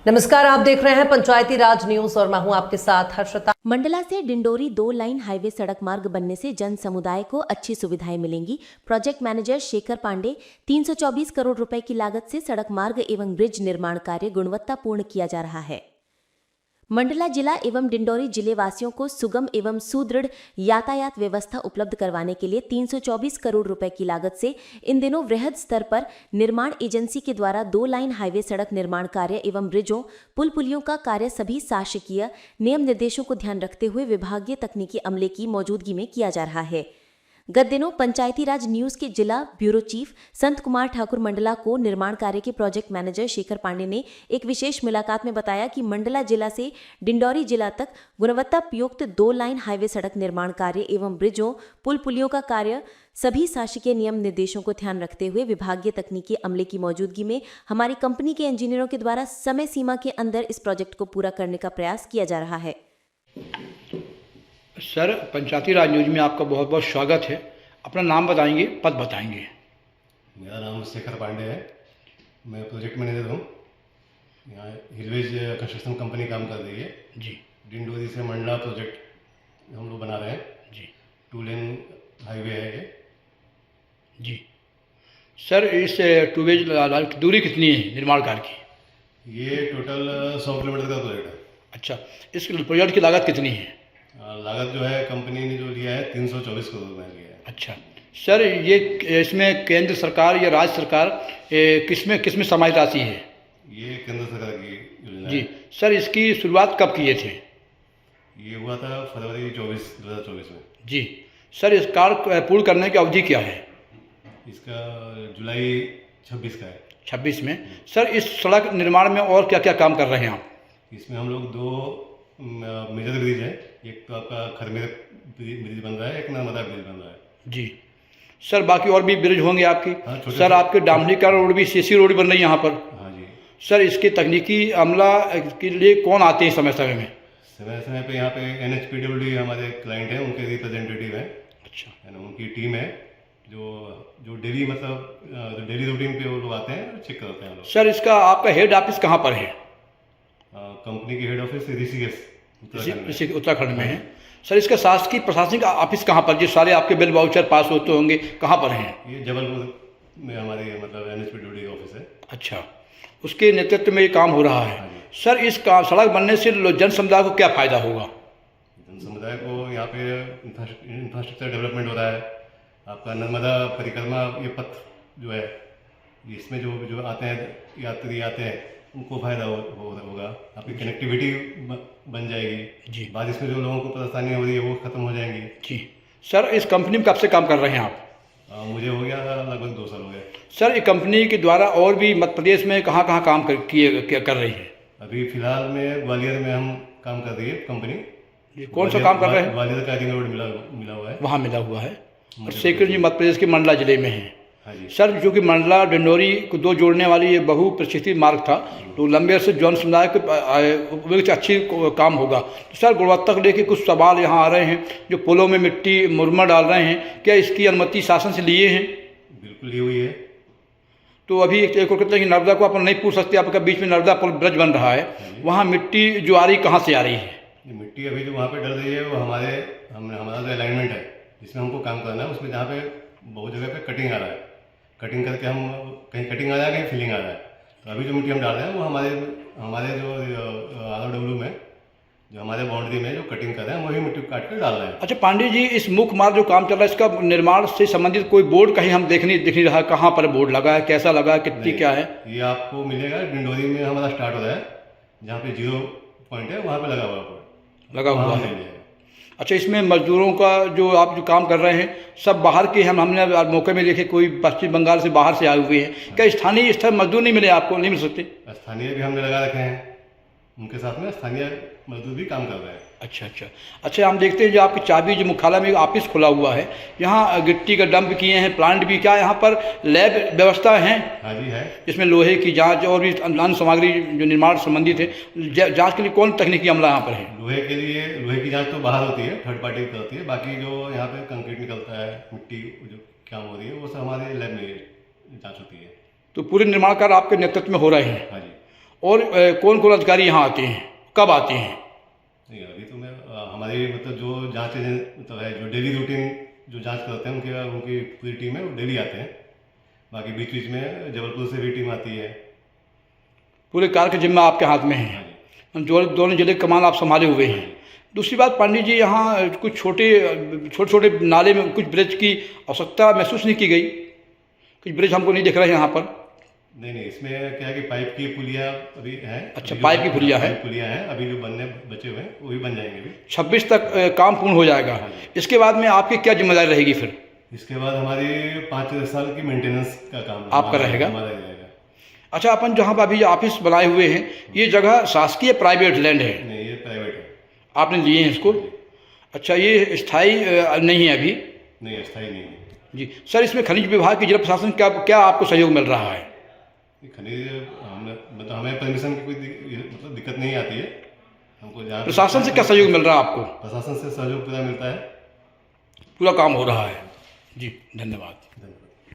नमस्कार, आप देख रहे हैं पंचायती राज न्यूज और मैं हूं आपके साथ हर्षिता। मंडला से डिंडोरी 2 लाइन हाईवे सड़क मार्ग बनने से जन समुदाय को अच्छी सुविधाएं मिलेंगी। प्रोजेक्ट मैनेजर शेखर पांडे 324 करोड़ रुपए की लागत से सड़क मार्ग एवं ब्रिज निर्माण कार्य गुणवत्तापूर्ण किया जा रहा है। मंडला जिला एवं डिंडोरी जिले वासियों को सुगम एवं सुदृढ़ यातायात व्यवस्था उपलब्ध करवाने के लिए 324 करोड़ रुपए की लागत से इन दिनों वृहद स्तर पर निर्माण एजेंसी के द्वारा 2 लाइन हाईवे सड़क निर्माण कार्य एवं ब्रिजों पुल पुलियों का कार्य सभी शासकीय नियम निर्देशों को ध्यान रखते हुए विभागीय तकनीकी अमले की मौजूदगी में किया जा रहा है। गत दिनों पंचायती राज न्यूज के जिला ब्यूरो चीफ संत कुमार ठाकुर मंडला को निर्माण कार्य के प्रोजेक्ट मैनेजर शेखर पांडे ने एक विशेष मुलाकात में बताया कि मंडला जिला से डिंडोरी जिला तक गुणवत्तायुक्त 2 लाइन हाईवे सड़क निर्माण कार्य एवं ब्रिजों पुल पुलियों का कार्य सभी शासकीय नियम निर्देशों को ध्यान रखते हुए विभागीय तकनीकी अमले की मौजूदगी में हमारी कंपनी के इंजीनियरों के द्वारा समय सीमा के अंदर इस प्रोजेक्ट को पूरा करने का प्रयास किया जा रहा है। सर, पंचायती राज न्यूज में आपका बहुत बहुत स्वागत है। अपना नाम बताएंगे, पद बताएंगे। मेरा नाम शेखर पांडे है। मैं प्रोजेक्ट मैनेजर हूँ। यहाँ हिलवेज कंस्ट्रक्शन कंपनी काम कर रही है जी। डिंडोरी से मंडला प्रोजेक्ट हम लोग बना रहे हैं जी। 2 लेन हाईवे है ये जी। सर, इस टूवेज की दूरी कितनी है निर्माण कार्य की? ये टोटल 100 किलोमीटर का प्रोजेक्ट है। अच्छा, इस प्रोजेक्ट की लागत कितनी है? लागत जो है कंपनी ने जो लिया है 324 करोड़ रुपये लिया है। अच्छा सर, ये इसमें केंद्र सरकार या राज्य सरकार किसमें समाहित राशि है? ये केंद्र सरकार की योजना जी। है। सर, इसकी शुरुआत कब किए थे? ये हुआ था फरवरी 2024 में। जी। सर, इस कार्य पूर्ण करने की अवधि क्या है? इसका जुलाई 26 का है। 26 में। सर, इस सड़क निर्माण में और क्या क्या काम कर रहे हैं आप? इसमें हम लोग 2 मेजर ब्रिज है। एक तो आपका खरमेर ब्रिज बन रहा है, एक नर्मदा ब्रिज बन रहा है जी। सर, बाकी और भी ब्रिज होंगे आपकी? हाँ, छोटे सर, आपके डामरीकरण रोड भी सीसी रोड बन रही है यहाँ पर? हाँ जी। सर, इसके तकनीकी अमला के लिए कौन आते हैं समय समय में? समय समय पे यहाँ पे NHPWD हमारे क्लाइंट हैं, उनके रिप्रेजेंटेटिव हैं। अच्छा। है ना, उनकी टीम है जो डेली मतलब डेली रूटीन पे वो लोग आते हैं, चेक करते हैं लोग। सर, इसका आपका हेड ऑफिस कहाँ पर है? कंपनी की हेड ऑफिस ऋषिकेश उत्तराखंड में है। सर, इसका शासकीय प्रशासनिक ऑफिस कहाँ पर, जो सारे आपके बिल वाउचर पास होते होंगे, कहाँ पर हैं? ये जबलपुर में हमारे मतलब NHPWD ऑफिस है। अच्छा, उसके नेतृत्व में ये काम हो रहा है। हाँ जी। सर, इस सड़क बनने से जन समुदाय को क्या फायदा होगा? जन समुदाय को यहाँ पे इंफ्रास्ट्रक्चर डेवलपमेंट हो रहा है। आपका नर्मदा परिक्रमा ये पथ जो है, इसमें जो आते हैं यात्री आते हैं, उनको फायदा होगा। आपकी कनेक्टिविटी बन जाएगी जी। बारिश में जो लोगों को परेशानी हो रही है वो खत्म हो जाएंगी। जी। सर, इस कंपनी में कब से काम कर रहे हैं आप? मुझे हो गया लगभग 2 साल हो गए। सर, ये कंपनी के द्वारा और भी मध्य प्रदेश में कहाँ कहाँ काम कर रही है? अभी फिलहाल में ग्वालियर में हम काम कर रही है कंपनी। कौन सा काम कर रहे हैं? ग्वालियर का रिंग रोड मिला हुआ है, वहाँ मिला हुआ है। और शेखर जी मध्य प्रदेश के मंडला जिले में है। हाँ जी। सर, जो कि मंडला डिंडोरी को 2 जोड़ने वाली ये बहुप्रतिष्ठित मार्ग था, तो लंबे अरसे जन समुदाय के अच्छी काम होगा। तो सर, गुणवत्ता को लेकर कुछ सवाल यहाँ आ रहे हैं। जो पुलों में मिट्टी मुरमर डाल रहे हैं, क्या इसकी अनुमति शासन से लिए हैं? बिल्कुल ली हुई है। तो अभी एक कहते हैं कि नर्मदा को अपन नहीं पूछ सकते, आपका बीच में नर्मदा पुल ब्रिज बन रहा है, वहाँ मिट्टी जो आ रही कहाँ से आ रही है? मिट्टी अभी जो वहाँ पे डल रही है वो हमारा जो अलाइनमेंट है जिसमें हमको काम करना है, उसमें जहाँ पे बहुत जगह पे कटिंग आ रहा है, कटिंग करके हम कहीं कटिंग आ रहा है, कहीं फिलिंग आ रहा है। तो अभी जो मिट्टी हम डाल रहे हैं वो हमारे जो ROW में जो हमारे बाउंड्री में जो कटिंग कर रहे हैं वही मिट्टी काट कर डाल रहे हैं। अच्छा पांडे जी, इस मुख्य मार्ग जो काम चल रहा है, इसका निर्माण से संबंधित कोई बोर्ड कहीं हम दिख नहीं रहा है? कहाँ पर बोर्ड लगा है, कैसा लगा है, कितनी क्या है? ये आपको मिलेगा डिंडोरी में हमारा स्टार्ट हो रहा है, जहाँ पे 0 पॉइंट है वहाँ पे लगा हुआ है। अच्छा, इसमें मजदूरों का जो आप जो काम कर रहे हैं सब बाहर के हैं? हमने मौके में देखे कोई पश्चिम बंगाल से बाहर से आए हुए हैं। क्या स्थानीय स्तर मजदूर नहीं मिले आपको? नहीं मिल सकते? स्थानीय भी हमने लगा रखे हैं, उनके साथ में स्थानीय मजदूर भी काम कर रहे हैं। अच्छा, हम देखते हैं जो आपकी चाबी जो मुख्यालय में ऑफिस खुला हुआ है, यहाँ गिट्टी का डंप किए हैं, प्लांट भी, क्या यहाँ पर लैब व्यवस्था है? हाँ जी है। इसमें लोहे की जांच और भी अन्य सामग्री जो निर्माण संबंधित है, जांच के लिए कौन तकनीकी अमला यहाँ पर है? लोहे की जांच तो बाहर होती है, थर्ड पार्टी करती है। बाकी जो यहाँ पे कंक्रीट निकलता है, मिट्टी जो काम हो रही है, वो सब हमारे लैब में जाँच होती है। तो पूरे निर्माण कार्य आपके नेतृत्व में हो रहे हैं? हाँ जी। और कौन कौन अधिकारी यहाँ आते हैं, कब आते हैं? नहीं अभी तो मैं हमारी मतलब जो जाँच मतलब है, जो डेली रूटीन जो जाँच करते हैं उनकी पूरी टीम है, वो डेली आते हैं। बाकी बीच बीच में जबलपुर से भी टीम आती है। पूरे कार्य का जिम्मा आपके हाथ में हाँ है, जी। जो दोनों जिले कमान आप संभाले हुए हैं। दूसरी बात पंडित जी, यहाँ कुछ छोटे छोटे नाले में कुछ ब्रिज की आवश्यकता महसूस नहीं की गई? कुछ ब्रिज हमको नहीं दिख रहे हैं यहाँ पर। नहीं इसमें क्या है कि पाइप की पुलिया अभी है। अच्छा, पाइप की पुलिया है। पुलिया है, अभी जो बनने बचे हुए हैं वो भी बन जाएंगे अभी। 26 तक काम पूर्ण हो जाएगा। हाँ जी। इसके बाद में आपकी क्या जिम्मेदारी रहेगी फिर? इसके बाद हमारी 5 साल की मेंटेनेंस का काम आपका रहेगा? हमारा रहेगा। अच्छा, अपन जहाँ पर अभी ऑफिस बनाए हुए हैं, ये जगह शासकीय प्राइवेट लैंड है? नहीं ये प्राइवेट है। आपने लिए हैं इसको? अच्छा, ये स्थायी नहीं है अभी? नहीं अस्थायी नहीं है जी सर, इसमें खनिज विभाग की जिला प्रशासन क्या आपको सहयोग मिल रहा है? ये खनिज मतलब हमें परमिशन की कोई मतलब दिक्कत नहीं आती है हमको। जहाँ प्रशासन से क्या सहयोग मिल रहा है आपको? प्रशासन से सहयोग पूरा मिलता है। पूरा काम हो रहा है जी। धन्यवाद। धन्यवाद।